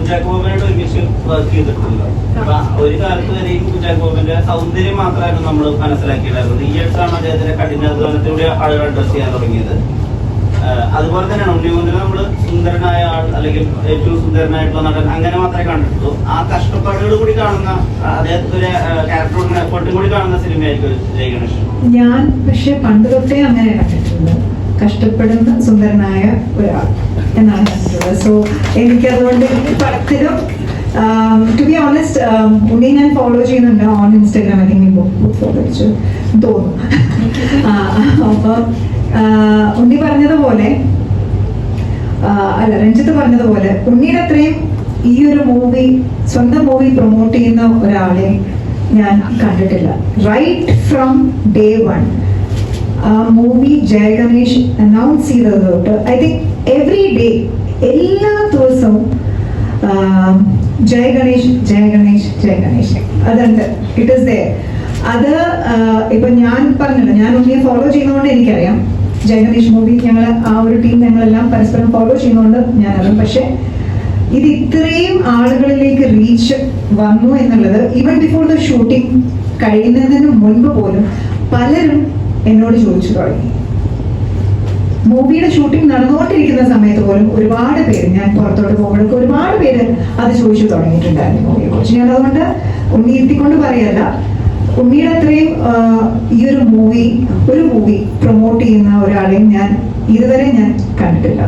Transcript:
കുഞ്ചാക്കോ ബോബനായിട്ട് ഒരുമിച്ച് വർക്ക് ചെയ്തിട്ടുണ്ട്. അപ്പൊ ഒരു കാലത്ത് വരെയും കുഞ്ചാക്കോ ബോബന്റെ സൗന്ദര്യം മാത്രമായിരുന്നു നമ്മൾ മനസ്സിലാക്കിയിട്ടുണ്ടായിരുന്നത്. ഈ അടുത്താണ് അദ്ദേഹത്തിന്റെ കഠിനാധ്വാനത്തിലൂടെ ആളുകൾ അഡ്രസ് ചെയ്യാൻ തുടങ്ങിയത്. അതുപോലെ തന്നെയാണ് ഉണ്ണിമുതൽ നമ്മൾ സുന്ദരനായ ആൾ അല്ലെങ്കിൽ ഏറ്റവും സുന്ദരനായിട്ടുള്ള നടൻ അങ്ങനെ മാത്രമേ കണ്ടിട്ടുള്ളൂ. ആ കഷ്ടപ്പാടുകൾ കൂടി കാണുന്ന അദ്ദേഹത്തിന്റെ ക്യാരക്ടറും എഫേർട്ടും കൂടി കാണുന്ന സിനിമയായിരിക്കും ജയ് ഗണേഷ്. ഞാൻ പക്ഷെ പണ്ട് തൊട്ടേ അങ്ങനെ കണ്ടിട്ടുണ്ട്, കഷ്ടപ്പെടുന്ന സുന്ദരനായ ഒരാൾ എന്നാണ് കണ്ടിട്ടുള്ളത്. സോ എനിക്കതുകൊണ്ട് ഈ പടത്തിലും ടു ബി ഓണസ്റ്റ് ഉണ്ണി ഞാൻ ഫോളോ ചെയ്യുന്നുണ്ട് ഓൺ ഇൻസ്റ്റാഗ്രാം. അല്ലെങ്കിൽ ഫോളോ ചെയ്തു തോന്നുന്നു. അപ്പൊ ഉണ്ണി പറഞ്ഞതുപോലെ അല്ല രഞ്ജിത്ത് പറഞ്ഞതുപോലെ ഉണ്ണിയുടെ അത്രയും ഈ ഒരു മൂവി സ്വന്തം മൂവി പ്രൊമോട്ട് ചെയ്യുന്ന ഒരാളെ ഞാൻ കണ്ടിട്ടില്ല. Right from day one movie Jaya Ganesh announce ചെയ്തത് തൊട്ട് ഐ തിങ്ക് എവറി ഡേ എല്ലാ ദിവസവും ജയ ഗണേഷ് ജയ ഗണേഷ് ജയ ഗണേഷ് അതുണ്ട്. It is there. അത് ഇപ്പൊ ഞാൻ പറഞ്ഞല്ലോ, ഞാൻ ഉണ്ണിയെ ഫോളോ ചെയ്യുന്നതുകൊണ്ട് എനിക്കറിയാം. ജയ ഗണേഷ് മൂവി ഞങ്ങൾ ആ ഒരു ടീം ഞങ്ങളെല്ലാം പരസ്പരം ഫോളോ ചെയ്യുന്നതുകൊണ്ട് ഞാനറിയാം. പക്ഷെ ഇത് ഇത്രയും ആളുകളിലേക്ക് റീച്ച് വന്നു എന്നുള്ളത് ഈവൻ ബിഫോർ ദ ഷൂട്ടിംഗ് കഴിയുന്നതിന് മുൻപ് പോലും പലരും എന്നോട് ചോദിച്ചു തുടങ്ങി. മൂവിയുടെ ഷൂട്ടിംഗ് നടന്നുകൊണ്ടിരിക്കുന്ന സമയത്ത് പോലും ഒരുപാട് പേര്, ഞാൻ പുറത്തോട്ട് പോകുമ്പോഴൊക്കെ ഒരുപാട് പേര് അത് ചോദിച്ചു തുടങ്ങിയിട്ടുണ്ടായിരുന്നു മൂവിയെ കുറിച്ച്. ഞാൻ അതുകൊണ്ട് ഉണ്ണി എത്തിക്കൊണ്ട് പറയല്ല, ഉണ്ണിയുടെ അത്രയും ഈ ഒരു മൂവി പ്രൊമോട്ട് ചെയ്യുന്ന ഒരാളെയും ഞാൻ ഇതുവരെ ഞാൻ കണ്ടിട്ടില്ല.